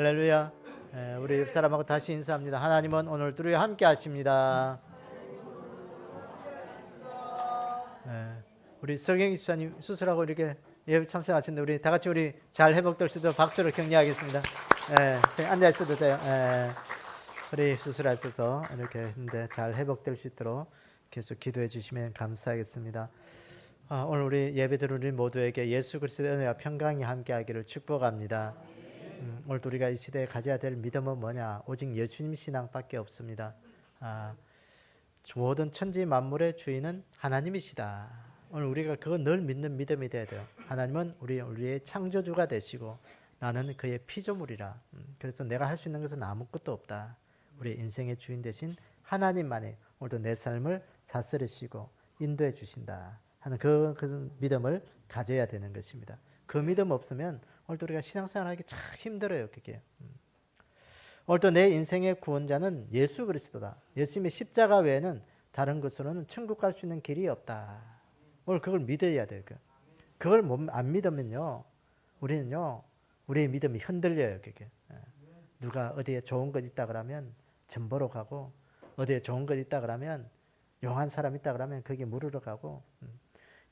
할렐루야. 우리 옆 사람하고 다시 인사합니다. 하나님은 오늘도 우리와 함께 하십니다. 우리 서경희 집사님 수술하고 이렇게 예배 참석하시는데 우리 다 같이 우리 잘 회복될 수 있도록 박수로 격려하겠습니다. 앉아 있어도 돼요. 우리 수술하셔서 이렇게 했는데 잘 회복될 수 있도록 계속 기도해 주시면 감사하겠습니다. 오늘 우리 예배 드린 우리 모두에게 예수 그리스도의 은혜와 평강이 함께하기를 축복합니다. 오늘 우리가 이 시대에 가져야 될 믿음은 뭐냐? 오직 예수님 신앙밖에 없습니다. 모든 천지 만물의 주인은 하나님이시다. 오늘 우리가 그거 늘 믿는 믿음이 돼야 돼요. 하나님은 우리의 창조주가 되시고 나는 그의 피조물이라. 그래서 내가 할 수 있는 것은 아무것도 없다. 우리 인생의 주인 되신 하나님만이 오늘도 내 삶을 다스리시고 인도해 주신다 하는 그 믿음을 가져야 되는 것입니다. 그 믿음 없으면 오늘도 우리가 신앙생활하기 참 힘들어요. 그게. 오늘도 내 인생의 구원자는 예수 그리스도다. 예수님의 십자가 외에는 다른 것으로는 천국 갈 수 있는 길이 없다. 오늘 그걸 믿어야 돼요. 그걸 안 믿으면요, 우리는요, 우리의 믿음이 흔들려요. 그게. 누가 어디에 좋은 것 있다 그러면 전보러 가고, 어디에 좋은 것 있다 그러면 용한 사람 있다 그러면 거기에 물으러 가고.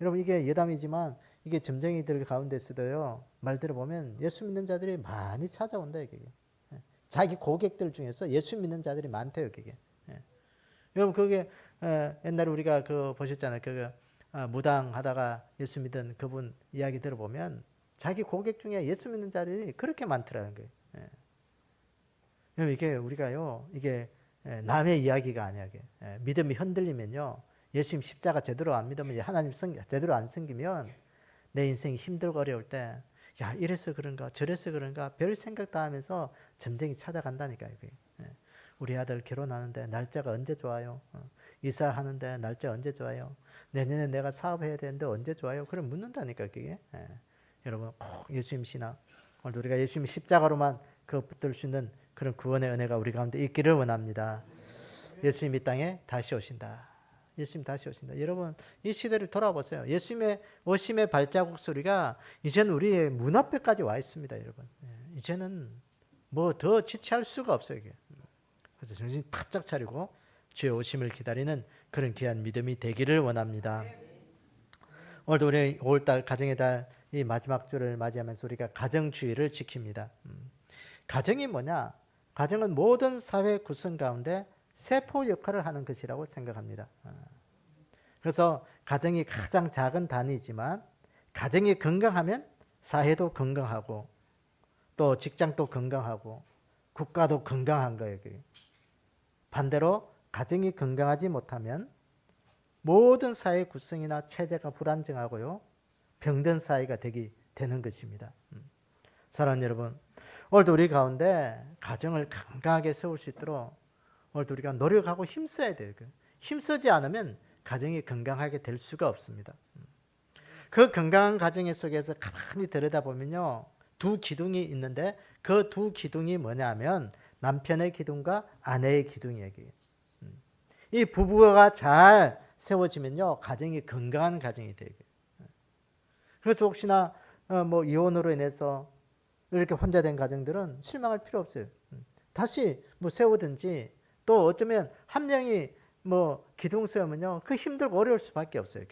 여러분 이게 예담이지만 이게 점쟁이들 가운데서도요, 말 들어보면 예수 믿는 자들이 많이 찾아온다 이게. 자기 고객들 중에서 예수 믿는 자들이 많대요 그게. 여러분 그게 옛날에 우리가 그 보셨잖아요. 그 무당 하다가 예수 믿은 그분 이야기 들어보면 자기 고객 중에 예수 믿는 자들이 그렇게 많더라는 거예요. 여러분 이게 우리가요, 이게 남의 이야기가 아니야. 믿음이 흔들리면요, 예수님 십자가 제대로 안 믿으면, 하나님 제대로 안 섬기면 내 인생이 힘들고 어려울 때, 야 이래서 그런가 저래서 그런가 별 생각 다 하면서 점쟁이 찾아간다니까요. 우리 아들 결혼하는데 날짜가 언제 좋아요? 이사하는데 날짜 언제 좋아요? 내년에 내가 사업해야 되는데 언제 좋아요? 그럼 묻는다니까 그게. 여러분 꼭 예수님 신앙, 오늘 우리가 예수님 십자가로만 그 붙들 수 있는 그런 구원의 은혜가 우리 가운데 있기를 원합니다. 예수님 이 땅에 다시 오신다. 예수님 다시 오신다. 여러분 이 시대를 돌아보세요. 예수님의 오심의 발자국 소리가 이제는 우리의 문 앞에까지 와 있습니다. 여러분 이제는 뭐 더 지체할 수가 없어요. 이게. 그래서 정신 바짝 차리고 주의 오심을 기다리는 그런 귀한 믿음이 되기를 원합니다. 오늘도 우리 5월달 가정의 달 이 마지막 주를 맞이하면서 우리가 가정주의를 지킵니다. 가정이 뭐냐? 가정은 모든 사회 구성 가운데 세포 역할을 하는 것이라고 생각합니다. 그래서 가정이 가장 작은 단위지만 가정이 건강하면 사회도 건강하고 또 직장도 건강하고 국가도 건강한 거예요. 반대로 가정이 건강하지 못하면 모든 사회 구성이나 체제가 불안정하고요, 병든 사회가 되는 것입니다. 사랑하는 여러분, 오늘도 우리 가운데 가정을 건강하게 세울 수 있도록 오늘도 우리가 노력하고 힘써야 돼요. 힘쓰지 않으면 가정이 건강하게 될 수가 없습니다. 그 건강한 가정 속에서 가만히 들여다보면요, 두 기둥이 있는데 그 두 기둥이 뭐냐면 남편의 기둥과 아내의 기둥이에요. 이 부부가 잘 세워지면요, 가정이 건강한 가정이 돼요. 그래서 혹시나 뭐 이혼으로 인해서 이렇게 혼자 된 가정들은 실망할 필요 없어요. 다시 뭐 세우든지, 또 어쩌면 한 명이 뭐 기둥 세우면요, 그 힘들고 어려울 수밖에 없어요.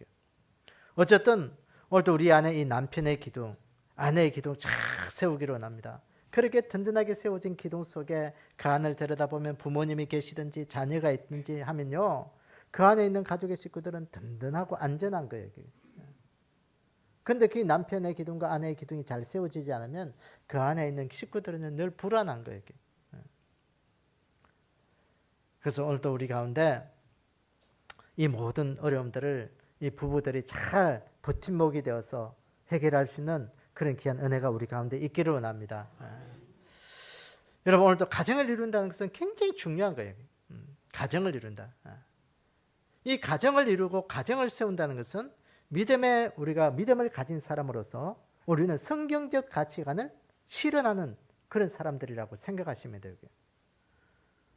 어쨌든 오늘도 우리 안에 이 남편의 기둥, 아내의 기둥 잘 세우기로 원합니다. 그렇게 든든하게 세워진 기둥 속에 그 안을 들여다보면 부모님이 계시든지 자녀가 있든지 하면요, 그 안에 있는 가족의 식구들은 든든하고 안전한 거예요. 근데 그 남편의 기둥과 아내의 기둥이 잘 세워지지 않으면 그 안에 있는 식구들은 늘 불안한 거예요. 그래서 오늘도 우리 가운데 이 모든 어려움들을 이 부부들이 잘 버팀목이 되어서 해결할 수 있는 그런 귀한 은혜가 우리 가운데 있기를 원합니다. 여러분 오늘도 가정을 이룬다는 것은 굉장히 중요한 거예요. 가정을 이룬다. 이 가정을 이루고 가정을 세운다는 것은 우리가 믿음을 가진 사람으로서 우리는 성경적 가치관을 실현하는 그런 사람들이라고 생각하시면 돼요.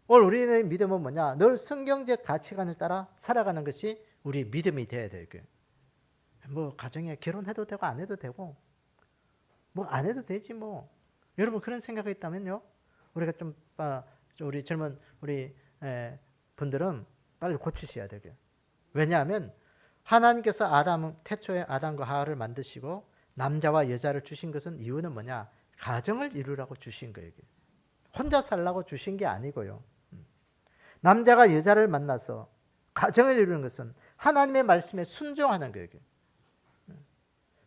오늘 우리의 믿음은 뭐냐? 늘 성경적 가치관을 따라 살아가는 것이 우리 믿음이 돼야 돼요. 뭐 가정에 결혼해도 되고 안 해도 되고 뭐 안 해도 되지 뭐. 여러분 그런 생각이 있다면요, 우리가 우리 젊은 우리 분들은 빨리 고치셔야 되고요. 왜냐하면 하나님께서 태초에 아담과 하와를 만드시고 남자와 여자를 주신 것은 이유는 뭐냐? 가정을 이루라고 주신 거예요. 혼자 살라고 주신 게 아니고요. 남자가 여자를 만나서 가정을 이루는 것은 하나님의 말씀에 순종하는 거예요.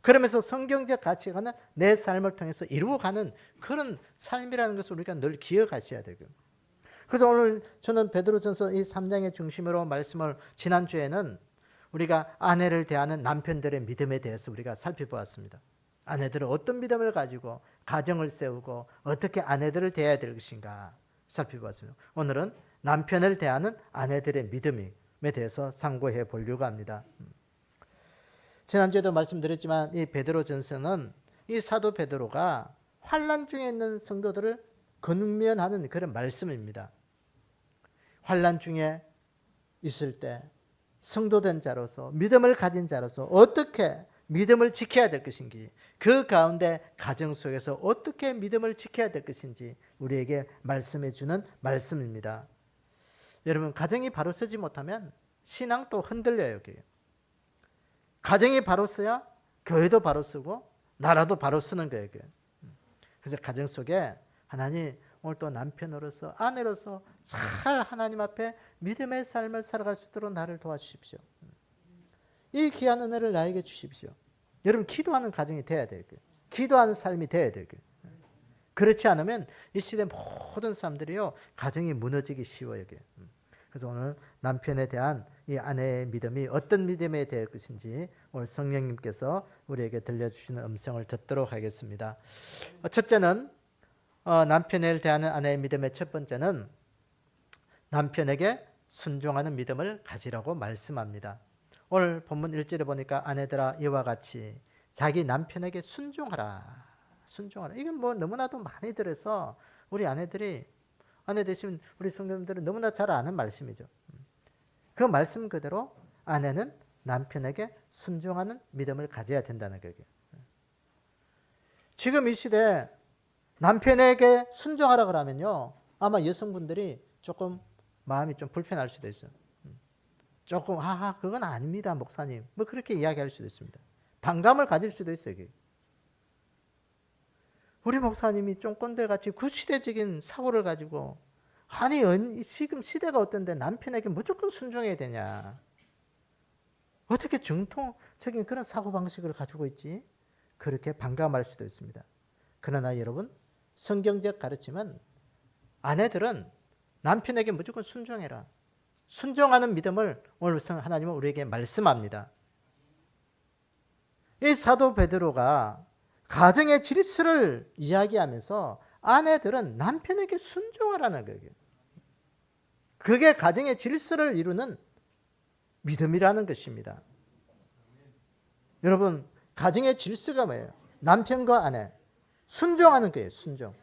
그러면서 성경적 가치관은 내 삶을 통해서 이루어가는 그런 삶이라는 것을 우리가 늘 기억하셔야 되고요. 그래서 오늘 저는 베드로전서 이 3장의 중심으로 말씀을, 지난주에는 우리가 아내를 대하는 남편들의 믿음에 대해서 우리가 살펴보았습니다. 아내들은 어떤 믿음을 가지고 가정을 세우고 어떻게 아내들을 대해야 될 것인가 살펴보았습니다. 오늘은 남편을 대하는 아내들의 믿음에 대해서 상고해 보려고 합니다. 지난주에도 말씀드렸지만 이 베드로전서는 이 사도 베드로가 환난 중에 있는 성도들을 권면하는 그런 말씀입니다. 환난 중에 있을 때 성도된 자로서, 믿음을 가진 자로서 어떻게 믿음을 지켜야 될 것인지, 그 가운데 가정 속에서 어떻게 믿음을 지켜야 될 것인지 우리에게 말씀해 주는 말씀입니다. 여러분, 가정이 바로 서지 못하면 신앙도 흔들려요. 여기. 가정이 바로 서야 교회도 바로 서고 나라도 바로 서는 거예요. 그래서 가정 속에 하나님, 오늘 또 남편으로서, 아내로서 잘 하나님 앞에 믿음의 삶을 살아갈 수 있도록 나를 도와주십시오. 이 귀한 은혜를 나에게 주십시오. 여러분, 기도하는 가정이 돼야 돼요. 기도하는 삶이 돼야 돼요. 그렇지 않으면 이 시대 모든 사람들이요, 가정이 무너지기 쉬워요. 그래서 오늘 남편에 대한 이 아내의 믿음이 어떤 믿음에 대할 것인지 오늘 성령님께서 우리에게 들려주시는 음성을 듣도록 하겠습니다. 첫째는 남편에 대하는 아내의 믿음의 첫 번째는 남편에게 순종하는 믿음을 가지라고 말씀합니다. 오늘 본문 1절에 보니까 아내들아 이와 같이 자기 남편에게 순종하라. 순종하라. 이건 뭐 너무나도 많이 들어서 우리 아내 되신 우리 성도님들은 너무나 잘 아는 말씀이죠. 그 말씀 그대로 아내는 남편에게 순종하는 믿음을 가져야 된다는 거예요. 지금 이 시대에 남편에게 순종하라 그러면요, 아마 여성분들이 조금 마음이 좀 불편할 수도 있어요. 조금 그건 아닙니다 목사님, 뭐 그렇게 이야기할 수도 있습니다. 반감을 가질 수도 있어요. 우리 목사님이 좀 꼰대같이 구시대적인 사고를 가지고, 아니 지금 시대가 어떤데 남편에게 무조건 순종해야 되냐, 어떻게 정통적인 그런 사고방식을 가지고 있지, 그렇게 반감할 수도 있습니다. 그러나 여러분, 성경적 가르침은 아내들은 남편에게 무조건 순종해라, 순종하는 믿음을 오늘 하나님은 우리에게 말씀합니다. 이 사도 베드로가 가정의 질서를 이야기하면서 아내들은 남편에게 순종하라는 거예요. 그게 가정의 질서를 이루는 믿음이라는 것입니다. 여러분, 가정의 질서가 뭐예요? 남편과 아내 순종하는 거예요. 순종.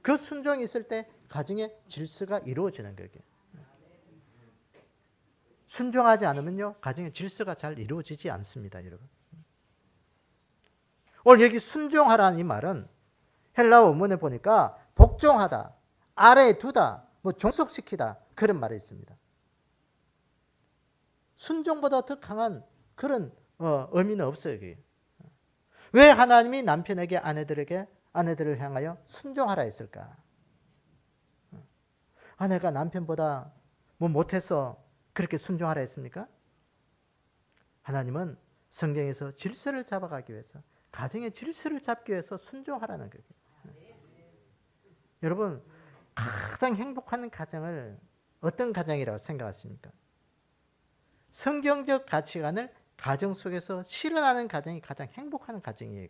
그 순종이 있을 때 가정의 질서가 이루어지는 거예요. 순종하지 않으면요, 가정의 질서가 잘 이루어지지 않습니다, 여러분. 오늘 여기 순종하라는 이 말은 헬라어 원문에 보니까 복종하다, 아래에 두다, 뭐 종속시키다, 그런 말이 있습니다. 순종보다 더 강한 그런 의미는 없어요, 여기. 왜 하나님이 남편에게 아내들을 향하여 순종하라 했을까? 아내가 남편보다 뭐 못해서 그렇게 순종하라 했습니까? 하나님은 성경에서 질서를 잡아가기 위해서, 가정의 질서를 잡기 위해서 순종하라는 거예요. 여러분, 가장 행복한 가정을 어떤 가정이라고 생각하십니까? 성경적 가치관을 가정 속에서 실현하는 가정이 가장 행복한 가정이에요.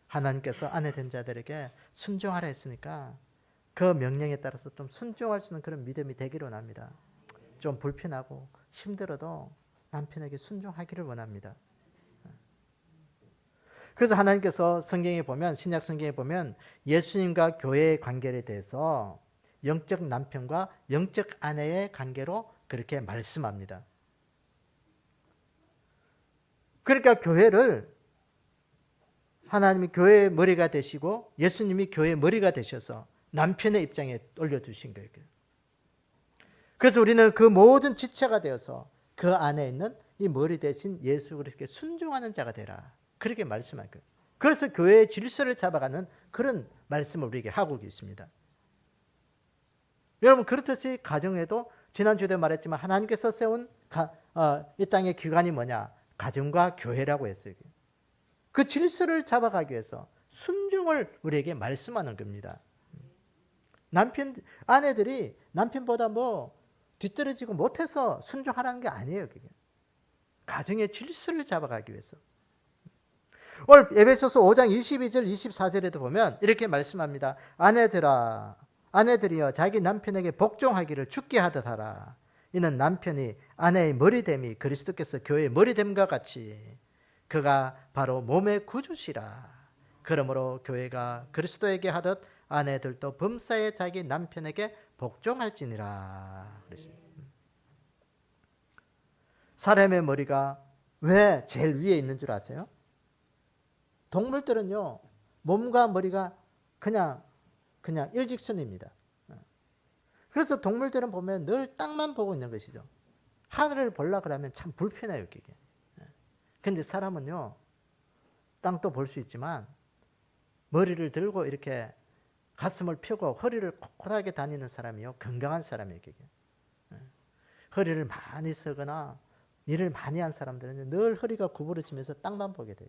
하나님께서 아내 된 자들에게 순종하라 했으니까 그 명령에 따라서 좀 순종할 수 있는 그런 믿음이 되기를 원합니다. 좀 불편하고 힘들어도 남편에게 순종하기를 원합니다. 그래서 하나님께서 성경에 보면, 신약 성경에 보면 예수님과 교회의 관계에 대해서 영적 남편과 영적 아내의 관계로 그렇게 말씀합니다. 그러니까 교회를 하나님이 교회의 머리가 되시고 예수님이 교회의 머리가 되셔서 남편의 입장에 올려두신 거예요. 그래서 우리는 그 모든 지체가 되어서 그 안에 있는 이 머리 대신 예수 그리스도께 순종하는 자가 되라. 그렇게 말씀한 거예요. 그래서 교회의 질서를 잡아가는 그런 말씀을 우리에게 하고 계십니다. 여러분 그렇듯이 가정에도 지난주에도 말했지만 하나님께서 세운 이 땅의 기관이 뭐냐? 가정과 교회라고 했어요. 그 질서를 잡아가기 위해서 순종을 우리에게 말씀하는 겁니다. 아내들이 남편보다 뒤떨어지고 못해서 순종하라는 게 아니에요. 그게. 가정의 질서를 잡아가기 위해서. 오늘 에베소서 5장 22절 24절에도 보면 이렇게 말씀합니다. 아내들이여 자기 남편에게 복종하기를 죽게 하듯 하라. 이는 남편이 아내의 머리됨이 그리스도께서 교회의 머리됨과 같이 그가 바로 몸의 구주시라. 그러므로 교회가 그리스도에게 하듯 아내들도 범사에 자기 남편에게 복종할지니라. 사람의 머리가 왜 제일 위에 있는 줄 아세요? 동물들은요 몸과 머리가 그냥 일직선입니다. 그래서 동물들은 보면 늘 땅만 보고 있는 것이죠. 하늘을 보려고 그러면 참 불편해요. 이게. 그런데 사람은요 땅도 볼 수 있지만 머리를 들고 이렇게 가슴을 펴고 허리를 꼿꼿하게 다니는 사람이요 건강한 사람이에요. 허리를 많이 쓰거나 일을 많이 한 사람들은 늘 허리가 구부러지면서 땅만 보게 돼요.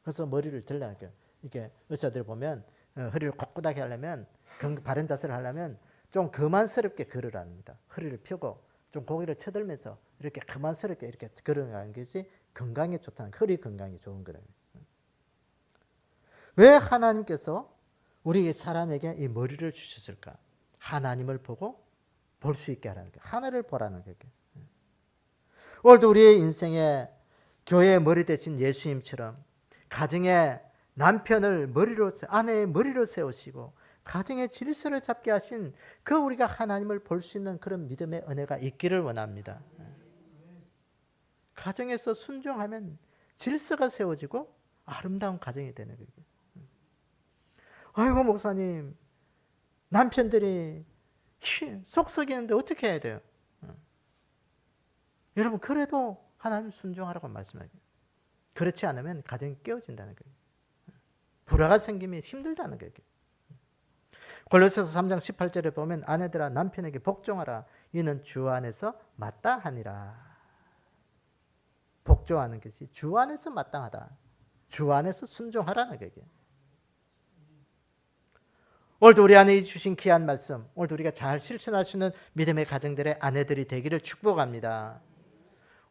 그래서 머리를 들라고 이렇게 의사들 보면 허리를 꼿꼿하게 하려면 바른 자세를 하려면 좀 그만스럽게 걸으랍니다. 허리를 펴고 좀 고개를 쳐들면서 이렇게 그만스럽게 이렇게 걸어가는 것이 건강에 좋다는 허리 건강에 좋은 거라요. 왜 하나님께서 우리 사람에게 이 머리를 주셨을까? 하나님을 보고 볼 수 있게 하라는 거예요. 하늘을 보라는 거예요. 오늘도 우리의 인생에 교회의 머리 대신 예수님처럼 가정의 남편을 아내의 머리로 세우시고 가정의 질서를 잡게 하신 그 우리가 하나님을 볼 수 있는 그런 믿음의 은혜가 있기를 원합니다. 가정에서 순종하면 질서가 세워지고 아름다운 가정이 되는 거예요. 아이고 목사님 남편들이 속 썩이는데 어떻게 해야 돼요? 여러분 그래도 하나님 순종하라고 말씀하세요. 그렇지 않으면 가정이 깨어진다는 거예요. 불화가 생기면 힘들다는 거예요. 골로새서 3장 18절에 보면 아내들아 남편에게 복종하라. 이는 주 안에서 마땅하니라. 복종하는 것이 주 안에서 마땅하다. 주 안에서 순종하라는 거예요. 오늘도 우리 안에 주신 귀한 말씀, 오늘도 우리가 잘 실천할 수 있는 믿음의 가정들의 아내들이 되기를 축복합니다.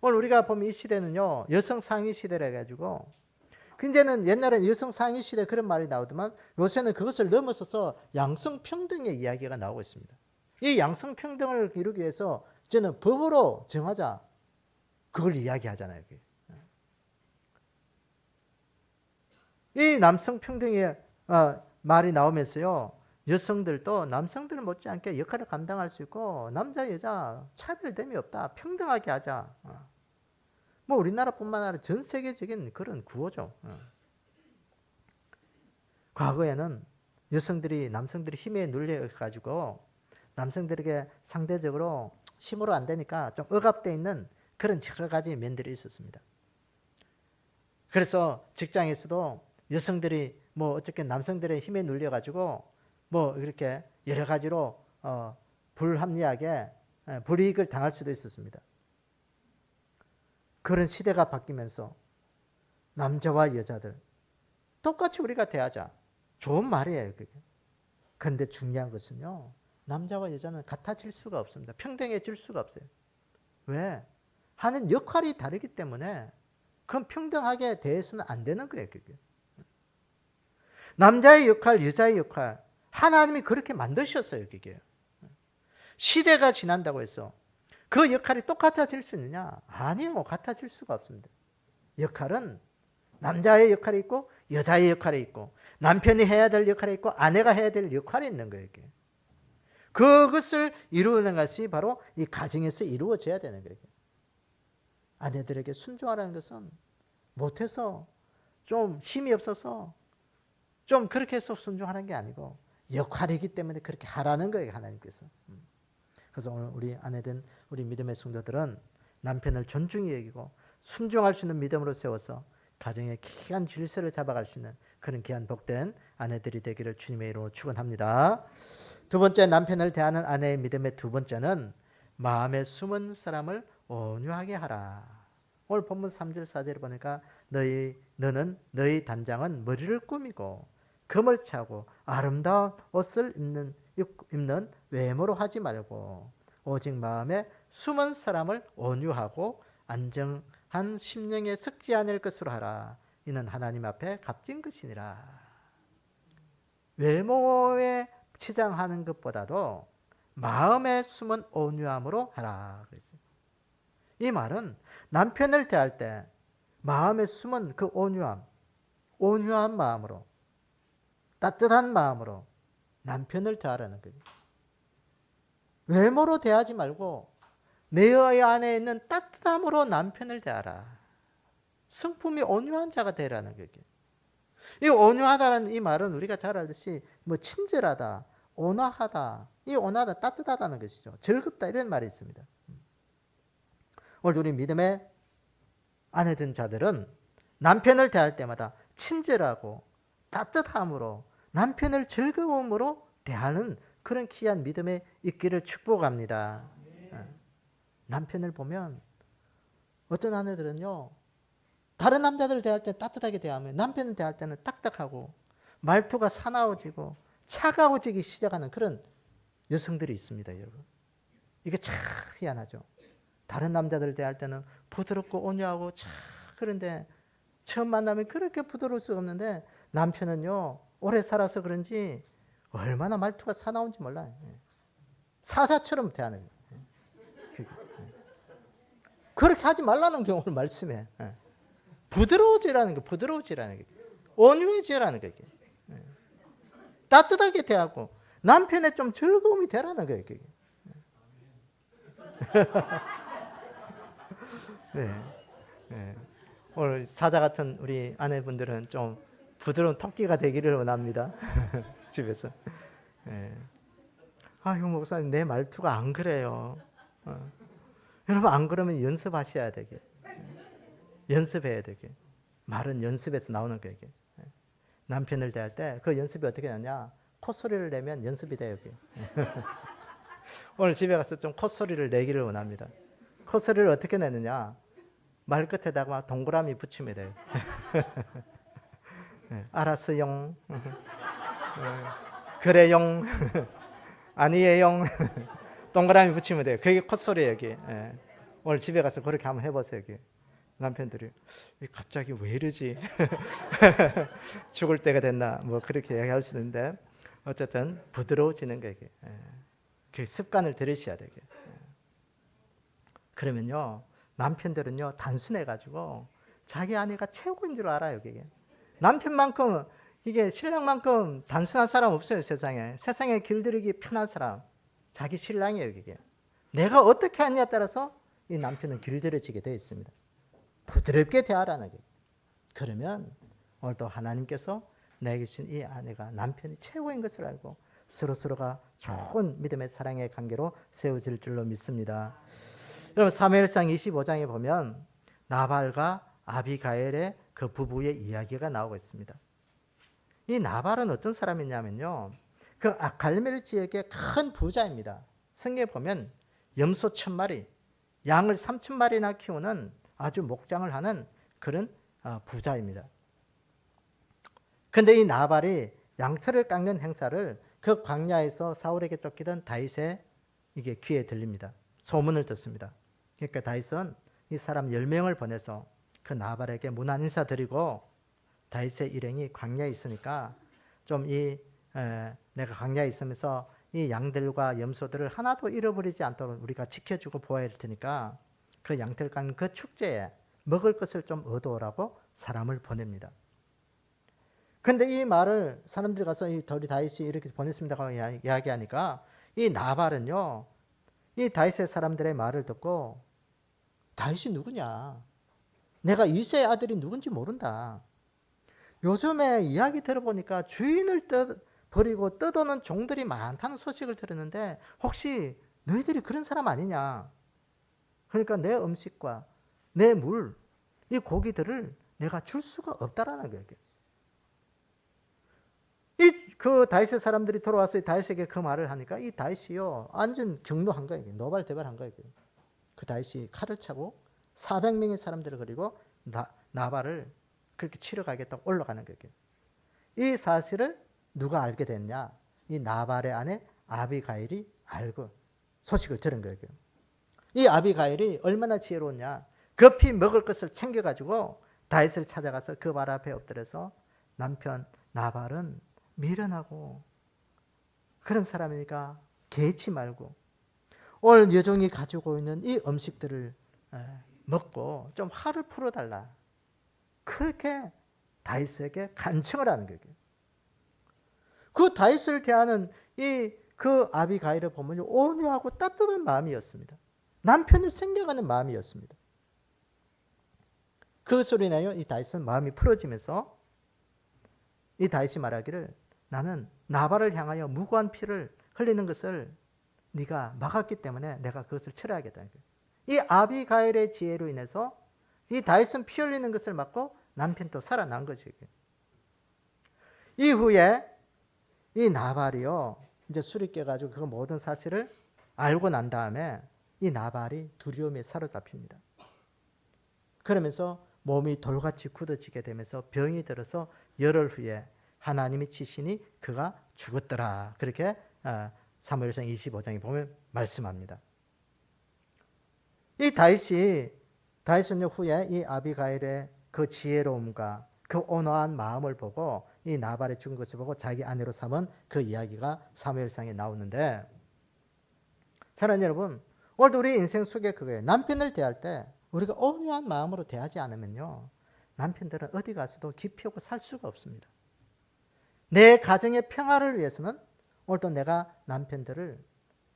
오늘 우리가 보면 이 시대는요 여성 상위 시대라 해가지고 이제는 옛날에는 여성 상위 시대 그런 말이 나오더만 요새는 그것을 넘어서서 양성 평등의 이야기가 나오고 있습니다. 이 양성 평등을 이루기 위해서 이제는 법으로 정하자 그걸 이야기하잖아요. 이 남성 평등의 말이 나오면서요 여성들도 남성들 못지않게 역할을 감당할 수 있고 남자 여자 차별됨이 없다. 평등하게 하자. 우리나라뿐만 아니라 전 세계적인 그런 구호죠. 과거에는 남성들이 힘에 눌려가지고 남성들에게 상대적으로 힘으로 안 되니까 좀 억압되어 있는 그런 여러 가지 면들이 있었습니다. 그래서 직장에서도 여성들이 어떻게 남성들의 힘에 눌려가지고 이렇게 여러 가지로 불합리하게 불이익을 당할 수도 있었습니다. 그런 시대가 바뀌면서 남자와 여자들 똑같이 우리가 대하자. 좋은 말이에요. 그게. 그런데 중요한 것은요. 남자와 여자는 같아질 수가 없습니다. 평등해질 수가 없어요. 왜? 하는 역할이 다르기 때문에 그럼 평등하게 대해서는 안 되는 거예요. 그게. 남자의 역할, 여자의 역할 하나님이 그렇게 만드셨어요. 그게. 시대가 지난다고 해서 그 역할이 똑같아질 수 있느냐? 아니요. 같아질 수가 없습니다. 역할은 남자의 역할이 있고 여자의 역할이 있고 남편이 해야 될 역할이 있고 아내가 해야 될 역할이 있는 거예요. 이게. 그것을 이루는 것이 바로 이 가정에서 이루어져야 되는 거예요. 아내들에게 순종하라는 것은 못해서 좀 힘이 없어서 좀 그렇게 해서 순종하는 게 아니고 역할이기 때문에 그렇게 하라는 거예요, 하나님께서. 그래서 오늘 우리 아내된 우리 믿음의 성도들은 남편을 존중히 여기고 순종할 수 있는 믿음으로 세워서 가정의 귀한 질서를 잡아갈 수 있는 그런 귀한 복된 아내들이 되기를 주님의 이름으로 축원합니다. 두 번째, 남편을 대하는 아내의 믿음의 두 번째는 마음에 숨은 사람을 온유하게 하라. 오늘 본문 3절 4절을 보니까 너는 너희 단장은 머리를 꾸미고 금을 차고 아름다운 옷을 입는 외모로 하지 말고 오직 마음에 숨은 사람을 온유하고 안정한 심령에 섞지 않을 것으로 하라. 이는 하나님 앞에 값진 것이니라. 외모에 치장하는 것보다도 마음에 숨은 온유함으로 하라. 그랬어요. 이 말은 남편을 대할 때 마음에 숨은 그 온유한 마음으로, 따뜻한 마음으로 남편을 대하라는 거예요. 외모로 대하지 말고 내 안에 있는 따뜻함으로 남편을 대하라. 성품이 온유한 자가 되라는 거예요. 이 온유하다는 이 말은 우리가 잘 알듯이 뭐 친절하다, 온화하다, 이 온화하다, 따뜻하다는 것이죠. 즐겁다 이런 말이 있습니다. 오늘 우리 믿음의 아내된 자들은 남편을 대할 때마다 친절하고 따뜻함으로 남편을 즐거움으로 대하는 그런 귀한 믿음에 있기를 축복합니다. 남편을 보면 어떤 아내들은요, 다른 남자들을 대할 때 따뜻하게 대하면 남편을 대할 때는 딱딱하고 말투가 사나워지고 차가워지기 시작하는 그런 여성들이 있습니다, 여러분. 이게 참 희한하죠. 다른 남자들을 대할 때는 부드럽고 온유하고 그런데 처음 만나면 그렇게 부드러울 수가 없는데 남편은요, 오래 살아서 그런지 얼마나 말투가 사나운지 몰라요. 사사처럼 대하는 거예요. 그렇게 하지 말라는 경우를 말씀해. 부드러워지라는 거, 부드러워지라는 게, 온유해지라는 거, 따뜻하게 대하고 남편의 좀 즐거움이 되라는 거예요. 네. 오늘 사자 같은 우리 아내분들은 좀 부드러운 토끼가 되기를 원합니다. 집에서. 아유, 목사님, 내 말투가 안 그래요. 여러분, 안 그러면 연습하셔야 되게. 연습해야 되게. 말은 연습에서 나오는 거예요. 남편을 대할 때 그 연습이 어떻게 되냐? 콧소리를 내면 연습이 돼요. 오늘 집에 가서 좀 콧소리를 내기를 원합니다. 콧소리를 어떻게 내느냐? 말끝에다가 동그라미 붙이면 돼요. 알았어용. 그래용. 아니에용. 동그라미 붙이면 돼요. 그게 콧소리예요, 여기. 오늘 집에 가서 그렇게 한번 해보세요, 여기. 남편들이 갑자기 왜 이러지? 죽을 때가 됐나? 뭐 그렇게 얘기할 수 있는데 어쨌든 부드러워지는 거예요. 그 습관을 들이셔야 되게. 그러면요, 남편들은요 단순해가지고 자기 아내가 최고인 줄 알아요. 그게 남편만큼 이게 신랑만큼 단순한 사람 없어요. 세상에 길들이기 편한 사람 자기 신랑이에요. 이게 내가 어떻게 하느냐에 따라서 이 남편은 길들여지게 되어 있습니다. 부드럽게 대하라는 거예요. 그러면 오늘도 하나님께서 내게 주신 이 아내가 남편이 최고인 것을 알고 서로가 좋은 믿음의 사랑의 관계로 세워질 줄로 믿습니다. 여러분, 사무엘상 25장에 보면 나발과 아비가일의 그 부부의 이야기가 나오고 있습니다. 이 나발은 어떤 사람이냐면요, 그 갈멜 지역의 큰 부자입니다. 성경에 보면 염소 1000마리, 양을 3000마리나 키우는 아주 목장을 하는 그런 부자입니다. 그런데 이 나발이 양털을 깎는 행사를 그 광야에서 사울에게 쫓기던 다윗의 이게 귀에 들립니다. 소문을 듣습니다. 그러니까 다윗은 이 사람 10명을 보내서 그 나발에게 문안 인사 드리고 다윗의 일행이 광야에 있으니까 좀 내가 광야에 있으면서 이 양들과 염소들을 하나도 잃어버리지 않도록 우리가 지켜주고 보호해야 될 테니까 그 양털 깎는 그 축제에 먹을 것을 좀 얻어오라고 사람을 보냅니다. 그런데 이 말을 사람들이 가서 이 다윗이 이렇게 보냈습니다 하고 이야기하니까 이 나발은요, 이 다윗의 사람들의 말을 듣고 다윗이 누구냐? 내가 이새의 아들이 누군지 모른다. 요즘에 이야기 들어보니까 주인을 버리고 떠도는 종들이 많다는 소식을 들었는데 혹시 너희들이 그런 사람 아니냐? 그러니까 내 음식과 내 물, 이 고기들을 내가 줄 수가 없다라는 거예요. 그 다윗의 사람들이 돌아와서 다윗에게 그 말을 하니까 이 다윗이요 완전 경노한 거예요. 노발대발한 거예요. 그 다윗이 칼을 차고 400명의 사람들을 그리고 나발을 그렇게 치러 가겠다고 올라가는 거예요. 이 사실을 누가 알게 됐냐? 이 나발의 아내 아비가일이 알고 소식을 들은 거예요. 이 아비가일이 얼마나 지혜로웠냐? 급히 먹을 것을 챙겨가지고 다윗을 찾아가서 그 발 앞에 엎드려서 남편 나발은 미련하고 그런 사람이니까 개의치 말고 오늘 여종이 가지고 있는 이 음식들을 먹고 좀 화를 풀어달라. 그렇게 다윗에게 간청을 하는 거예요. 그 다윗을 대하는 그 아비가일을 보면 온유하고 따뜻한 마음이었습니다. 남편을 생각하는 마음이었습니다. 그 소리나요? 이 다윗은 마음이 풀어지면서 이 다윗이 말하기를 나는 나발을 향하여 무고한 피를 흘리는 것을 네가 막았기 때문에 내가 그것을 치러야겠다. 이 아비가일의 지혜로 인해서 이 다윗은 피 흘리는 것을 막고 남편도 살아난 거죠. 이후에 이 나발이요 이제 술이 깨가지고 그 모든 사실을 알고 난 다음에 이 나발이 두려움에 사로잡힙니다. 그러면서 몸이 돌같이 굳어지게 되면서 병이 들어서 열흘 후에 하나님이 치시니 그가 죽었더라. 그렇게 사무엘상 25장에 보면 말씀합니다. 이 다윗은 후에 이 아비가일의 그 지혜로움과 그 온화한 마음을 보고 이 나발의 죽은 것을 보고 자기 아내로 삼은 그 이야기가 사무엘상에 나오는데 사랑하는 여러분, 오늘도 우리 인생 속에 그거예요. 남편을 대할 때 우리가 온유한 마음으로 대하지 않으면요 남편들은 어디 가서도 기피하고 살 수가 없습니다. 내 가정의 평화를 위해서는 오늘도 내가 남편들을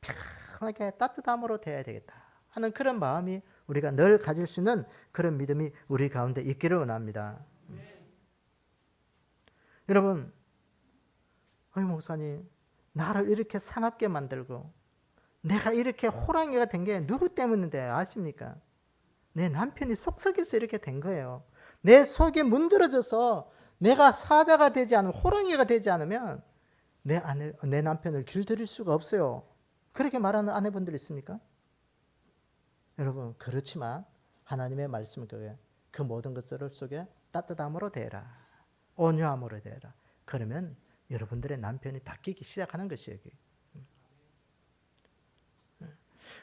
편하게 따뜻함으로 대해야 되겠다 하는 그런 마음이 우리가 늘 가질 수 있는 그런 믿음이 우리 가운데 있기를 원합니다. 여러분, 목사님 나를 이렇게 사납게 만들고 내가 이렇게 호랑이가 된 게 누구 때문인데 아십니까? 내 남편이 속썩여서 이렇게 된 거예요. 내 속에 문드러져서 내가 사자가 되지 않으면 호랑이가 되지 않으면 내 남편을 길들일 수가 없어요. 그렇게 말하는 아내분들 있습니까? 여러분 그렇지만 하나님의 말씀은 그거예요. 그 모든 것들 속에 따뜻함으로 대해라. 온유함으로 대해라. 그러면 여러분들의 남편이 바뀌기 시작하는 것이에요.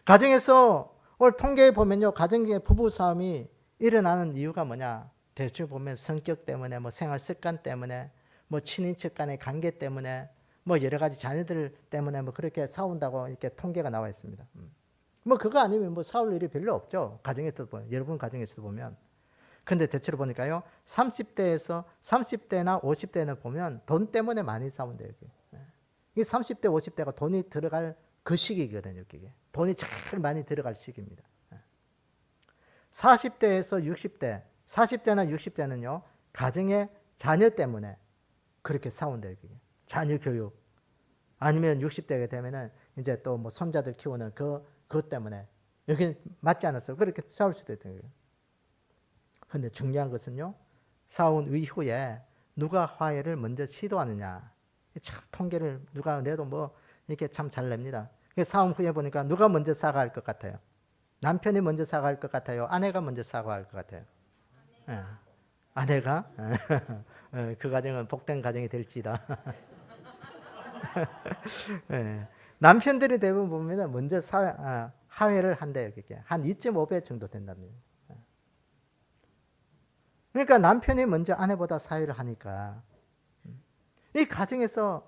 가정에서 오늘 통계에 보면요. 가정의 부부싸움이 일어나는 이유가 뭐냐. 대충 보면 성격 때문에 생활 습관 때문에 친인척 간의 관계 때문에 여러 가지 자녀들 때문에 그렇게 싸운다고 이렇게 통계가 나와 있습니다. 그거 아니면 싸울 일이 별로 없죠. 가정에서도 보면, 여러분 가정에서도 보면. 근데 대체로 보니까요. 30대나 50대는 보면 돈 때문에 많이 싸운대요. 이 30대, 50대가 돈이 들어갈 그 시기거든요. 이게. 돈이 제일 많이 들어갈 시기입니다. 40대에서 60대, 40대나 60대는요. 가정의 자녀 때문에 그렇게 싸운대요. 자녀 교육. 아니면 60대가 되면은 이제 또 손자들 키우는 그것 때문에 여기 맞지 않았어요. 그렇게 싸울 수도 있는 거예요. 그런데 중요한 것은요. 싸운 이후에 누가 화해를 먼저 시도하느냐. 참 통계를 누가 내도 이렇게 참 잘 냅니다. 싸움 후에 보니까 누가 먼저 사과할 것 같아요? 남편이 먼저 사과할 것 같아요? 아내가 먼저 사과할 것 같아요? 아내가? 그 가정은 복된 가정이 될지다. 남편들이 대부분 보면 먼저 화해를 한대요. 한 2.5배 정도 된답니다. 그러니까 남편이 먼저 아내보다 사회를 하니까 이 가정에서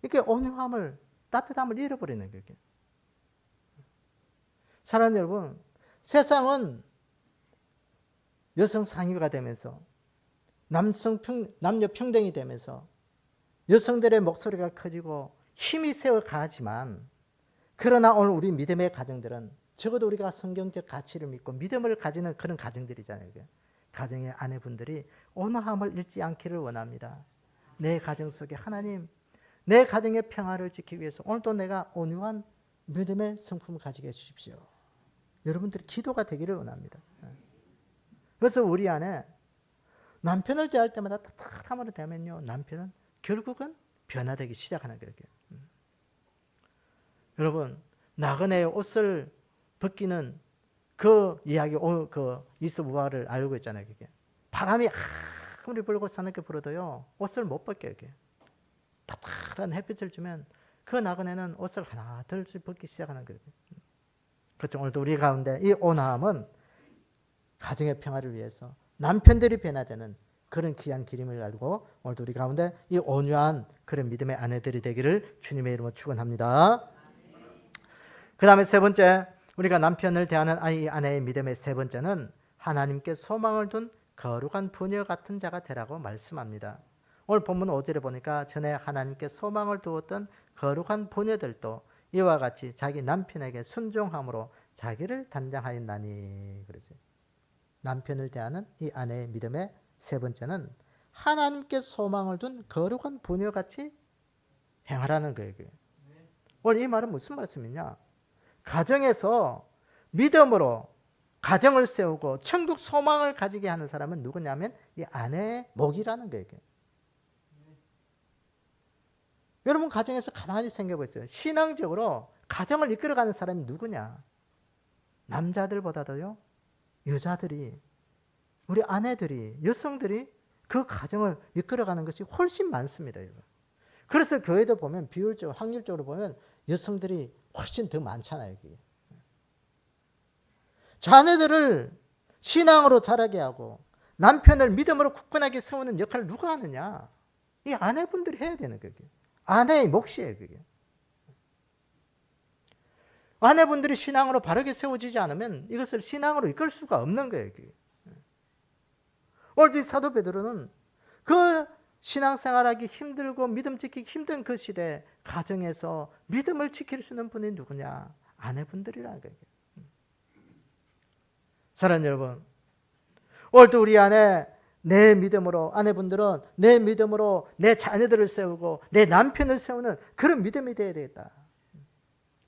이렇게 온유함을 따뜻함을 잃어버리는 거예요. 사랑하는 여러분, 세상은 여성 상위가 되면서 남녀 평등이 되면서 여성들의 목소리가 커지고 힘이 세워 가지만 그러나 오늘 우리 믿음의 가정들은 적어도 우리가 성경적 가치를 믿고 믿음을 가지는 그런 가정들이잖아요. 가정의 아내분들이 온화함을 잃지 않기를 원합니다. 내 가정 속에 하나님, 내 가정의 평화를 지키기 위해서 오늘도 내가 온유한 믿음의 성품을 가지게 해주십시오. 여러분들의 기도가 되기를 원합니다. 그래서 우리 안에 남편을 대할 때마다 따뜻함으로 대하면요, 남편은 결국은 변화되기 시작하는 거예요. 여러분, 나그네의 옷을 벗기는 그 이야기, 그 이스부화를 알고 있잖아요. 그게 바람이 아무리 불고 사납게 불어도요, 옷을 못 벗겨요. 따뜻한 햇빛을 주면 그 나그네는 옷을 하나 둘씩 벗기 시작하는 거예요. 그렇죠. 오늘도 우리 가운데 이 온화함은 가정의 평화를 위해서 남편들이 변화되는 그런 귀한 기림을 알고 오늘도 우리 가운데 이 온유한 그런 믿음의 아내들이 되기를 주님의 이름으로 축원합니다. 그 다음에 세 번째, 우리가 남편을 대하는 이 아내의 믿음의 세 번째는 하나님께 소망을 둔 거룩한 부녀 같은 자가 되라고 말씀합니다. 오늘 본문 5절에 보니까 전에 하나님께 소망을 두었던 거룩한 부녀들도 이와 같이 자기 남편에게 순종함으로 자기를 단장하였나니. 그랬어요. 남편을 대하는 이 아내의 믿음의 세 번째는 하나님께 소망을 둔 거룩한 부녀같이 행하라는 거예요. 오늘 이 말은 무슨 말씀이냐? 가정에서 믿음으로 가정을 세우고 천국 소망을 가지게 하는 사람은 누구냐면 이 아내의 목이라는 거예요. 여러분 가정에서 가만히 생각해 보세요. 신앙적으로 가정을 이끌어가는 사람이 누구냐? 남자들보다도요, 여자들이, 우리 아내들이, 여성들이 그 가정을 이끌어가는 것이 훨씬 많습니다. 여러분. 그래서 교회도 보면 비율적으로, 확률적으로 보면 여성들이 훨씬 더 많잖아요. 여기. 자녀들을 신앙으로 자라게 하고 남편을 믿음으로 굳건하게 세우는 역할을 누가 하느냐? 이 아내분들이 해야 되는 거예요. 아내의 몫이에요. 그게. 아내분들이 신앙으로 바르게 세워지지 않으면 이것을 신앙으로 이끌 수가 없는 거예요. 그게. 오늘 사도 베드로는 그 신앙생활하기 힘들고 믿음 지키기 힘든 그 시대에 가정에서 믿음을 지킬 수 있는 분이 누구냐? 아내분들이라는 거예요. 사랑하는 여러분, 오늘도 우리 안에 내 믿음으로, 아내분들은 내 믿음으로 내 자녀들을 세우고 내 남편을 세우는 그런 믿음이 되어야 되겠다.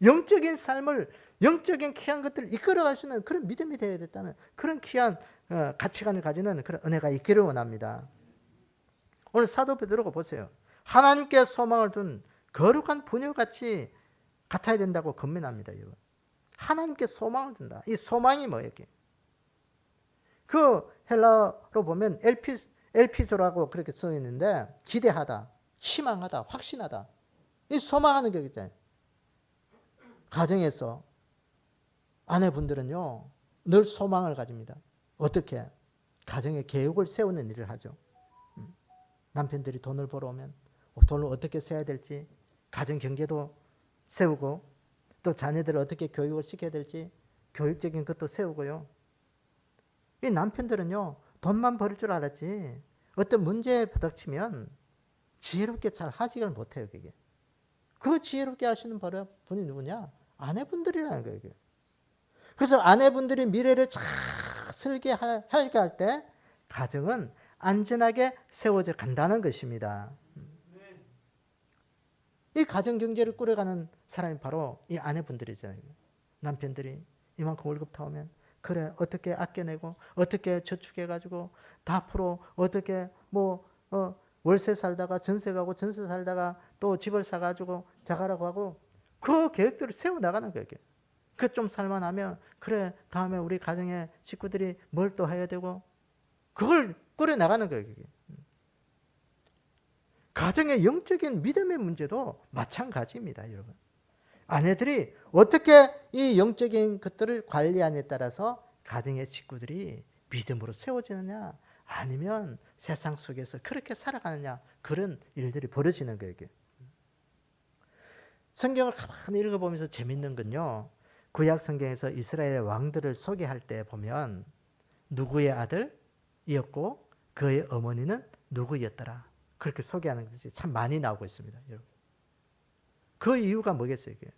영적인 삶을, 영적인 귀한 것들을 이끌어갈 수 있는 그런 믿음이 되어야 되겠다는 그런 귀한 가치관을 가지는 그런 은혜가 있기를 원합니다. 오늘 사도 베드로가 보세요. 하나님께 소망을 둔 거룩한 부녀같이 같아야 된다고 권면합니다. 여러분. 하나님께 소망을 둔다. 이 소망이 뭐예요? 그 헬라로 보면 엘피소라고 그렇게 써 있는데 기대하다, 희망하다, 확신하다. 이 소망하는 게 있잖아요. 가정에서 아내분들은요, 늘 소망을 가집니다. 어떻게? 가정의 계획을 세우는 일을 하죠. 남편들이 돈을 벌어오면 돈을 어떻게 써야 될지, 가정 경제도 세우고, 또 자녀들을 어떻게 교육을 시켜야 될지 교육적인 것도 세우고요. 이 남편들은요, 돈만 벌을 줄 알았지 어떤 문제에 부닥치면 지혜롭게 잘 하지를 못해요. 그게. 그 지혜롭게 하시는 분이 누구냐? 아내분들이라는 거예요. 그래서 아내분들이 미래를 잘 설계하게 할 때 가정은 안전하게 세워져 간다는 것입니다. 이 가정 경제를 꾸려가는 사람이 바로 이 아내분들이잖아요. 남편들이 이만큼 월급 타오면 그래 어떻게 아껴내고 어떻게 저축해가지고 다 앞으로 어떻게 월세 살다가 전세 가고 전세 살다가 또 집을 사가지고 자가라고 하고 그 계획들을 세워나가는 거예요. 그 좀 살만하면 그래 다음에 우리 가정의 식구들이 뭘 또 해야 되고 그걸 꾸려나가는 거예요. 그게. 가정의 영적인 믿음의 문제도 마찬가지입니다. 여러분. 아내들이 어떻게 이 영적인 것들을 관리하느냐에 따라서 가정의 식구들이 믿음으로 세워지느냐 아니면 세상 속에서 그렇게 살아가느냐 그런 일들이 벌어지는 거예요. 성경을 가만히 읽어보면서 재밌는 건요. 구약 성경에서 이스라엘의 왕들을 소개할 때 보면 누구의 아들이었고 그의 어머니는 누구였더라. 그렇게 소개하는 것이 참 많이 나오고 있습니다. 여러분. 그 이유가 뭐겠어요? 이게?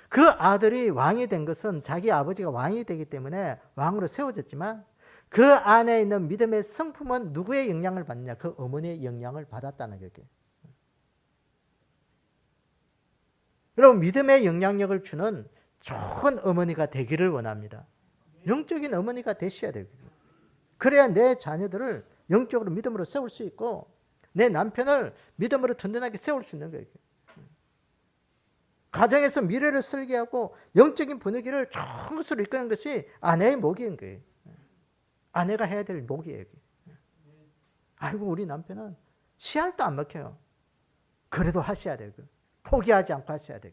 그 아들이 왕이 된 것은 자기 아버지가 왕이 되기 때문에 왕으로 세워졌지만 그 안에 있는 믿음의 성품은 누구의 영향을 받느냐? 그 어머니의 영향을 받았다는 거예요. 여러분, 믿음의 영향력을 주는 좋은 어머니가 되기를 원합니다. 영적인 어머니가 되셔야 돼요. 그래야 내 자녀들을 영적으로 믿음으로 세울 수 있고 내 남편을 믿음으로 든든하게 세울 수 있는 거예요. 가정에서 미래를 설계하고 영적인 분위기를 좋은 것으로 이끄는 것이 아내의 목인 거예요. 아내가 해야 될 목이에요. 아이고, 우리 남편은 씨알도 안 먹혀요. 그래도 하셔야 돼요. 포기하지 않고 하셔야 돼요.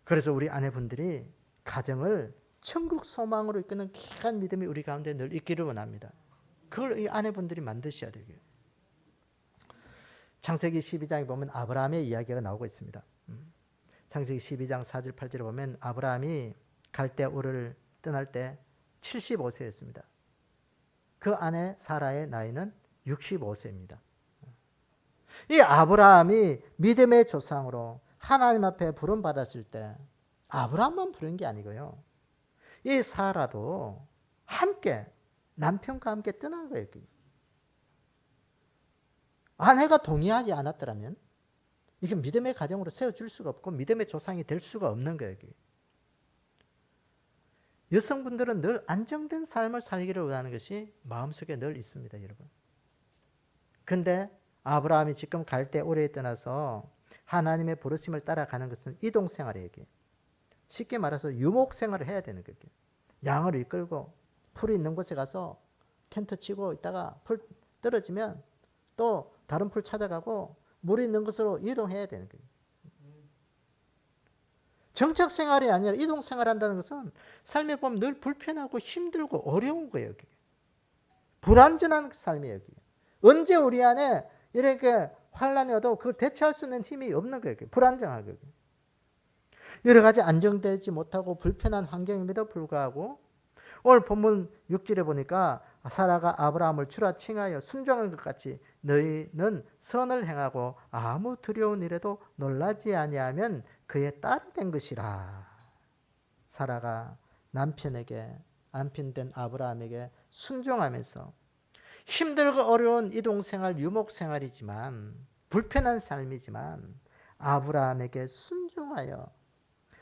그래서 우리 아내분들이 가정을 천국 소망으로 이끄는 귀한 믿음이 우리 가운데 늘 있기를 원합니다. 그걸 이 아내분들이 만드셔야 돼요. 창세기 12장에 보면 아브라함의 이야기가 나오고 있습니다. 창세기 12장 4절 8절에 보면 아브라함이 갈대우를 떠날 때 75세였습니다. 그 아내 사라의 나이는 65세입니다. 이 아브라함이 믿음의 조상으로 하나님 앞에 부름받았을 때 아브라함만 부른 게 아니고요. 이 사라도 함께 남편과 함께 떠난 거예요. 아내가 동의하지 않았더라면 이게 믿음의 가정으로 세워줄 수가 없고 믿음의 조상이 될 수가 없는 거예요. 여성분들은 늘 안정된 삶을 살기를 원하는 것이 마음속에 늘 있습니다, 여러분. 근데 아브라함이 지금 갈대우르에 떠나서 하나님의 부르심을 따라가는 것은 이동생활이에요. 쉽게 말해서 유목생활을 해야 되는 거예요. 양을 이끌고 풀이 있는 곳에 가서 텐트 치고 있다가 풀 떨어지면 또 다른 풀 찾아가고 물이 있는 곳으로 이동해야 되는 거예요. 정착생활이 아니라 이동생활한다는 것은 삶에 보면 늘 불편하고 힘들고 어려운 거예요. 불완전한 삶이에요. 언제 우리 안에 이렇게 환란이 와도 그걸 대처할 수 있는 힘이 없는 거예요. 불안정하게. 여러 가지 안정되지 못하고 불편한 환경임에도 불구하고 오늘 본문 6절에 보니까 사라가 아브라함을 주라 칭하여 순종한 것 같이 너희는 선을 행하고 아무 두려운 일에도 놀라지 아니하면 그의 딸이 된 것이라. 사라가 남편된 아브라함에게 순종하면서 힘들고 어려운 이동생활, 유목생활이지만 불편한 삶이지만 아브라함에게 순종하여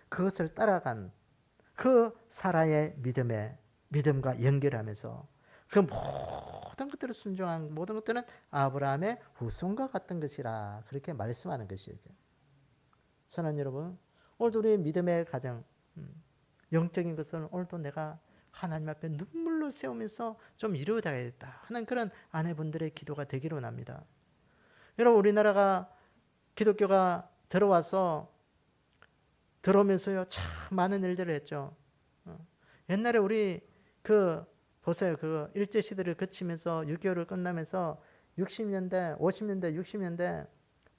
그것을 따라간 그 사라의 믿음과 연결하면서 그 모든 것들을 순종한 모든 것들은 아브라함의 후손과 같은 것이라 그렇게 말씀하는 것이에요. 사랑하는 여러분, 오늘도 우리의 믿음의 가정, 영적인 것은 오늘도 내가 하나님 앞에 눈물로 세우면서 좀 이루어야겠다 하는 그런 아내분들의 기도가 되기를 원합니다. 여러분, 우리나라가 기독교가 들어오면서요 참 많은 일들을 했죠. 옛날에 우리 보세요. 일제 시대를 거치면서 6.25를 끝나면서 60년대, 50년대, 60년대,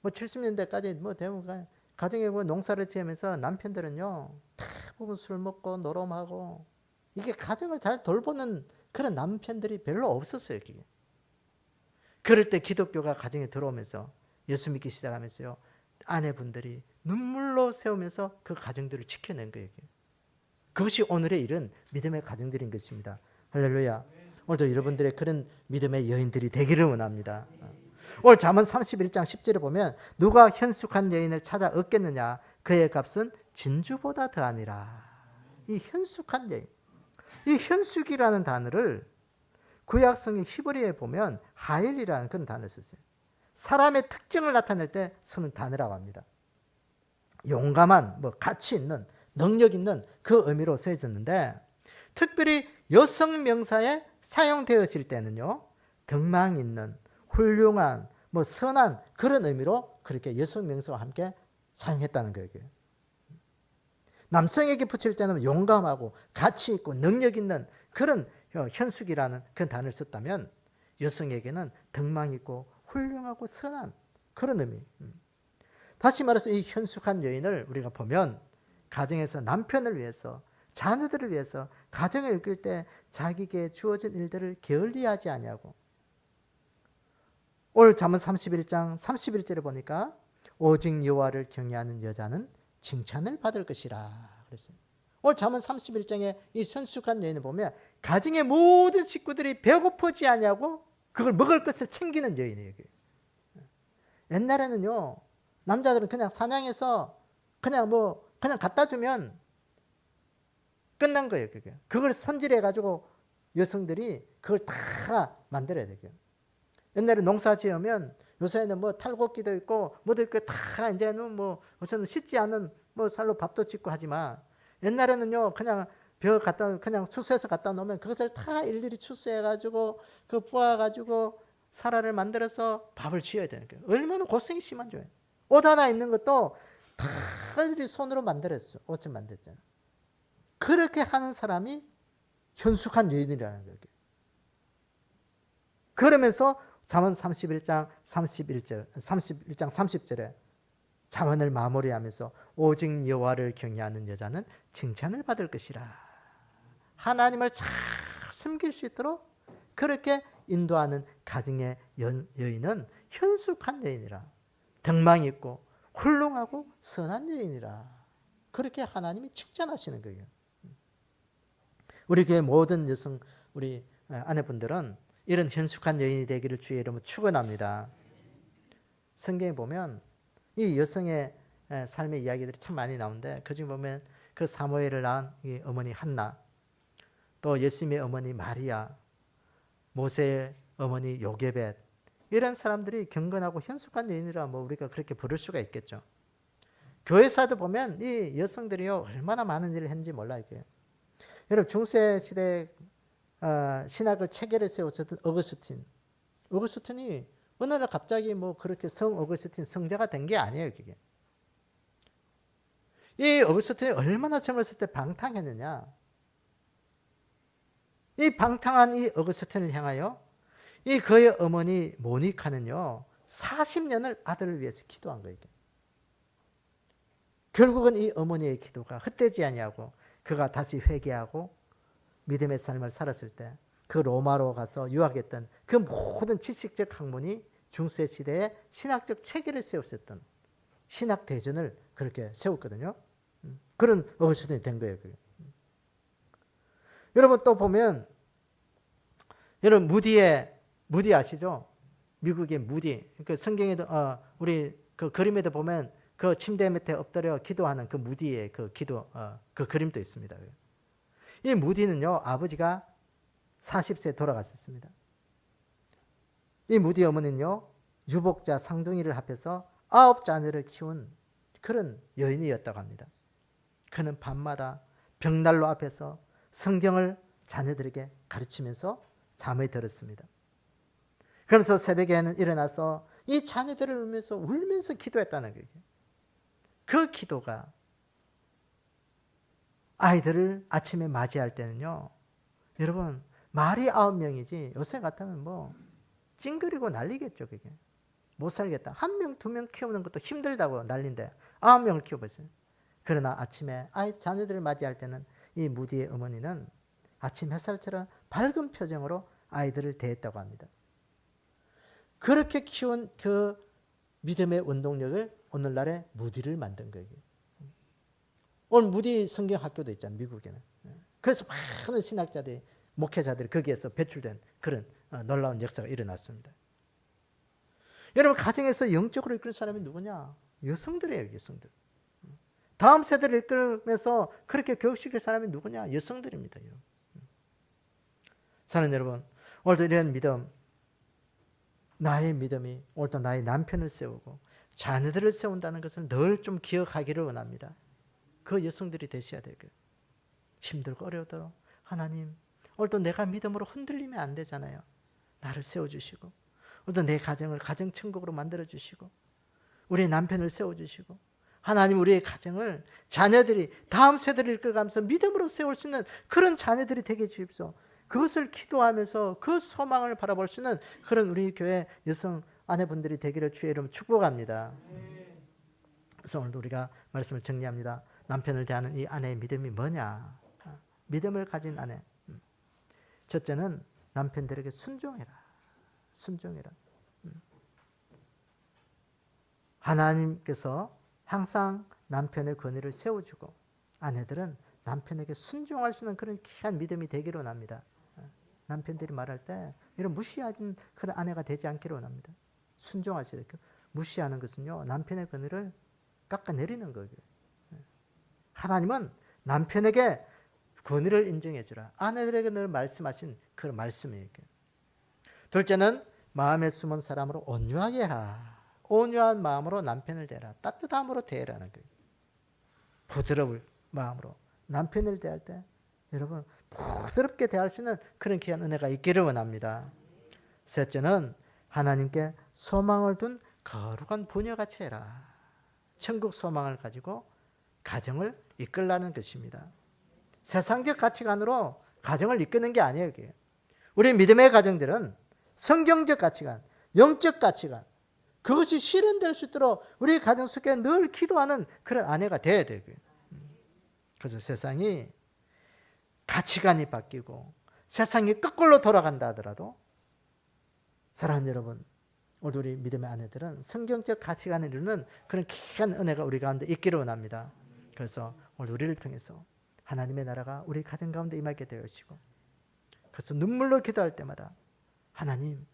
70년대까지 대부분 가정에 농사를 지으면서 남편들은요 대부분 술 먹고 노름하고 이게 가정을 잘 돌보는 그런 남편들이 별로 없었어요. 그게. 그럴 때 기독교가 가정에 들어오면서 예수 믿기 시작하면서요 아내분들이 눈물로 세우면서 그 가정들을 지켜낸 거예요. 그것이 오늘의 일은 믿음의 가정들인 것입니다. 할렐루야. 오늘도 여러분들의 그런 믿음의 여인들이 되기를 원합니다. 오늘 잠언 31장 10절에 보면 누가 현숙한 여인을 찾아 얻겠느냐 그의 값은 진주보다 더하니라. 이 현숙한 여인, 이 현숙이라는 단어를 구약성의 히브리어에 보면 하엘이라는 그런 단어를 썼어요. 사람의 특징을 나타낼 때 쓰는 단어라고 합니다. 용감한, 가치 있는, 능력 있는 그 의미로 쓰여졌는데 특별히 여성 명사에 사용되어질 때는요 덕망 있는, 훌륭한, 선한 그런 의미로 그렇게 여성 명사와 함께 사용했다는 거예요. 남성에게 붙일 때는 용감하고 가치 있고 능력 있는 그런 현숙이라는 그런 단어를 썼다면 여성에게는 덕망 있고 훌륭하고 선한 그런 의미. 다시 말해서 이 현숙한 여인을 우리가 보면 가정에서 남편을 위해서 자녀들을 위해서 가정을 이끌 때 자기에게 주어진 일들을 게을리하지 아니하고 오늘 잠언 31장 31절에 보니까 오직 여호와를 경외하는 여자는 칭찬을 받을 것이라 그랬어요. 오늘 잠언 31장에 이 현숙한 여인을 보면 가정의 모든 식구들이 배고프지 않냐고 그걸 먹을 것을 챙기는 여인이에요. 옛날에는요, 남자들은 그냥 사냥해서 그냥 갖다 주면 끝난 거예요. 그걸 손질해 가지고 여성들이 그걸 다 만들어야 돼요. 옛날에 농사 지으면 요새는 뭐 탈곡기도 있고 뭐도 있고 다 이제는 뭐 우선은 씻지 않은 뭐 살로 밥도 짓고 하지만 옛날에는요 그냥 그냥 추수해서 갖다 놓으면 그것을 다 일일이 추수해 가지고 그 부어 가지고 사라를 만들어서 밥을 지어야 되는 거예요. 얼마나 고생이 심한지. 옷 하나 입는 것도 다 일일이 손으로 만들었어. 옷을 만들었잖아. 그렇게 하는 사람이 현숙한 여인이라는 거예요. 그러면서 잠언 31장 30절에 잠언을 마무리하면서 오직 여호와를 경외하는 여자는 칭찬을 받을 것이라. 하나님을 잘 숨길 수 있도록 그렇게 인도하는 가정의 여인은 현숙한 여인이라. 덕망이 있고 훌륭하고 선한 여인이라. 그렇게 하나님이 칭찬하시는 거예요. 우리 교회 모든 여성, 우리 아내분들은 이런 현숙한 여인이 되기를 주의 이름으로 축원합니다. 성경에 보면 이 여성의 삶의 이야기들이 참 많이 나오는데 그중에 보면 그 사무엘을 낳은 이 어머니 한나, 또 예수님의 어머니 마리아, 모세의 어머니 요게벳, 이런 사람들이 경건하고 현숙한 여인이라 뭐 우리가 그렇게 부를 수가 있겠죠. 교회사도 보면 이 여성들이요 얼마나 많은 일을 했는지 몰라요. 여러분 중세 시대 신학을 체계를 세웠었던 어거스틴이 어느 날 갑자기 뭐 그렇게 성 어거스틴 성자가 된 게 아니에요. 그게. 이 어거스틴이 얼마나 젊었을 때 방탕했느냐. 이 방탕한 이 어거스틴을 향하여 이 그의 어머니 모니카는요 40년을 아들을 위해서 기도한 거예요. 결국은 이 어머니의 기도가 헛되지 아니하고 그가 다시 회개하고 믿음의 삶을 살았을 때 그 로마로 가서 유학했던 그 모든 지식적 학문이 중세 시대에 신학적 체계를 세웠었던 신학 대전을 그렇게 세웠거든요. 그런 어거스틴이 된 거예요. 여러분 또 보면 여러분 무디 아시죠? 미국의 무디. 그 성경에도 우리 그 그림에도 보면 그 침대 밑에 엎드려 기도하는 그 무디의 그 기도 그 그림도 있습니다. 이 무디는요 아버지가 40세에 돌아갔었습니다. 이 무디 어머니는요 유복자 상둥이를 합해서 9자녀를 키운 그런 여인이었다고 합니다. 그는 밤마다 벽난로 앞에서 성경을 자녀들에게 가르치면서 잠을 들었습니다. 그러면서 새벽에는 일어나서 이 자녀들을 울면서 기도했다는 거예요. 그 기도가 아이들을 아침에 맞이할 때는요 여러분 말이 9명이지 요새 같으면 뭐 찡그리고 난리겠죠. 그게 못 살겠다. 1명 2명 키우는 것도 힘들다고 난린데 9명을 키워보세요. 그러나 아침에 자녀들을 맞이할 때는 이 무디의 어머니는 아침 햇살처럼 밝은 표정으로 아이들을 대했다고 합니다. 그렇게 키운 그 믿음의 운동력을 오늘날의 무디를 만든 거예요. 오늘 무디 성경학교도 있잖아요. 미국에는. 그래서 많은 신학자들이 목회자들이 거기에서 배출된 그런 놀라운 역사가 일어났습니다. 여러분 가정에서 영적으로 이끌 사람이 누구냐? 여성들이에요. 여성들. 다음 세대를 이끌면서 그렇게 교육시킬 사람이 누구냐? 여성들입니다. 사랑하는 여러분, 오늘도 이런 믿음, 나의 믿음이 오늘도 나의 남편을 세우고 자녀들을 세운다는 것을 늘 좀 기억하기를 원합니다. 그 여성들이 되셔야 되고요. 힘들고 어려워도 하나님, 오늘도 내가 믿음으로 흔들리면 안 되잖아요. 나를 세워주시고 오늘도 내 가정을 가정천국으로 만들어주시고 우리 남편을 세워주시고 하나님 우리의 가정을 자녀들이 다음 세대를 이끌어가면서 믿음으로 세울 수 있는 그런 자녀들이 되게 주십시오. 그것을 기도하면서 그 소망을 바라볼 수 있는 그런 우리 교회 여성 아내분들이 되기를 주의 이름으로 축복합니다. 그래서 오늘도 우리가 말씀을 정리합니다. 남편을 대하는 이 아내의 믿음이 뭐냐? 믿음을 가진 아내. 첫째는 남편들에게 순종해라. 순종해라. 하나님께서 항상 남편의 권위를 세워주고 아내들은 남편에게 순종할 수 있는 그런 귀한 믿음이 되기를 원합니다. 남편들이 말할 때 이런 무시하는 그런 아내가 되지 않기를 원합니다. 순종하셔야 돼요. 무시하는 것은요, 남편의 권위를 깎아내리는 거예요. 하나님은 남편에게 권위를 인정해 주라. 아내들에게 늘 말씀하신 그런 말씀이에요. 둘째는 마음에 숨은 사람으로 온유하게 하라. 온유한 마음으로 남편을 대하라. 따뜻함으로 대하라는 거예요. 부드러울 마음으로 남편을 대할 때 여러분 부드럽게 대할 수 있는 그런 귀한 은혜가 있기를 원합니다. 셋째는 하나님께 소망을 둔 거룩한 부녀같이 해라. 천국 소망을 가지고 가정을 이끌라는 것입니다. 세상적 가치관으로 가정을 이끄는 게 아니에요. 우리 믿음의 가정들은 성경적 가치관, 영적 가치관, 그것이 실현될 수 있도록 우리 가정 속에 늘 기도하는 그런 아내가 돼야 돼요. 그래서 세상이 가치관이 바뀌고 세상이 거꾸로 돌아간다 하더라도 사랑하는 여러분, 우리 믿음의 아내들은 성경적 가치관을 이루는 그런 귀한 은혜가 우리 가운데 있기를 원합니다. 그래서 오늘 우리를 통해서 하나님의 나라가 우리 가정 가운데 임하게 되어지고, 그래서 눈물로 기도할 때마다 하나님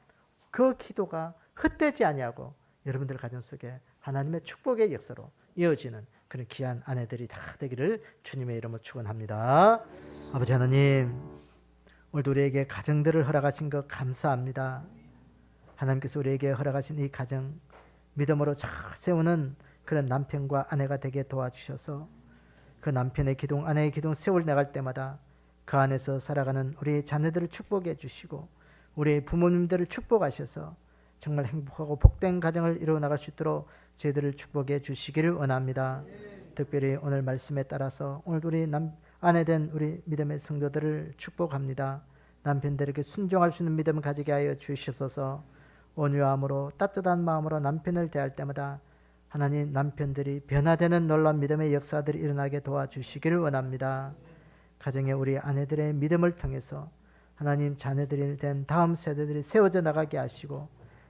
그 기도가 헛되지 아니하고 여러분들 가정 속에 하나님의 축복의 역사로 이어지는 그런 귀한 아내들이 다 되기를 주님의 이름으로 축원합니다. 아버지 하나님, 오늘 우리에게 가정들을 허락하신 것 감사합니다. 하나님께서 우리에게 허락하신 이 가정 믿음으로 잘 세우는 그런 남편과 아내가 되게 도와주셔서 그 남편의 기둥, 아내의 기둥 세워나갈 때마다 그 안에서 살아가는 우리 자녀들을 축복해 주시고 우리 부모님들을 축복하셔서 정말 행복하고 복된 가정을 이루어 나갈 수 있도록 저희들을 축복해 주시기를 원합니다. 특별히 오늘 말씀에 따라서 오늘 우리 아내된 우리 믿음의 성도들을 축복합니다. 남편들에게 순종할 수 있는 믿음을 가지게 하여 주시옵소서. 온유함으로 따뜻한 마음으로 남편을 대할 때마다 하나님 남편들이 변화되는 놀라운 믿음의 역사들이 일어나게 도와주시기를 원합니다. 가정의 우리 아내들의 믿음을 통해서 하나님 자녀들이 된 다음 세대들이 세워져 나가게 하시고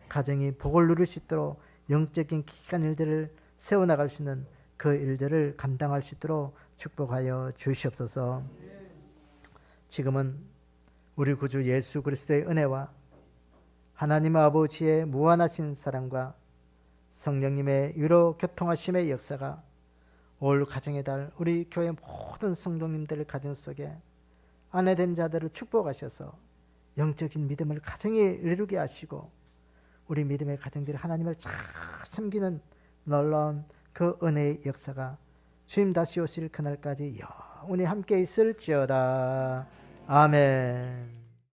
가정이 복을 누릴 수 있도록 영적인 귀한 일들을 세워나갈 수 있는 그 일들을 감당할 수 있도록 축복하여 주시옵소서. 지금은 우리 구주 예수 그리스도의 은혜와 하나님 아버지의 무한하신 사랑과 성령님의 위로 교통하심의 역사가 올 가정의 달 우리 교회 모든 성도님들 가정 속에 아내된 자들을 축복하셔서 영적인 믿음을 가정에 이루게 하시고 우리 믿음의 가정들이 하나님을 잘 섬기는 놀라운 그 은혜의 역사가 주님 다시 오실 그날까지 영원히 함께 있을지어다. 아멘.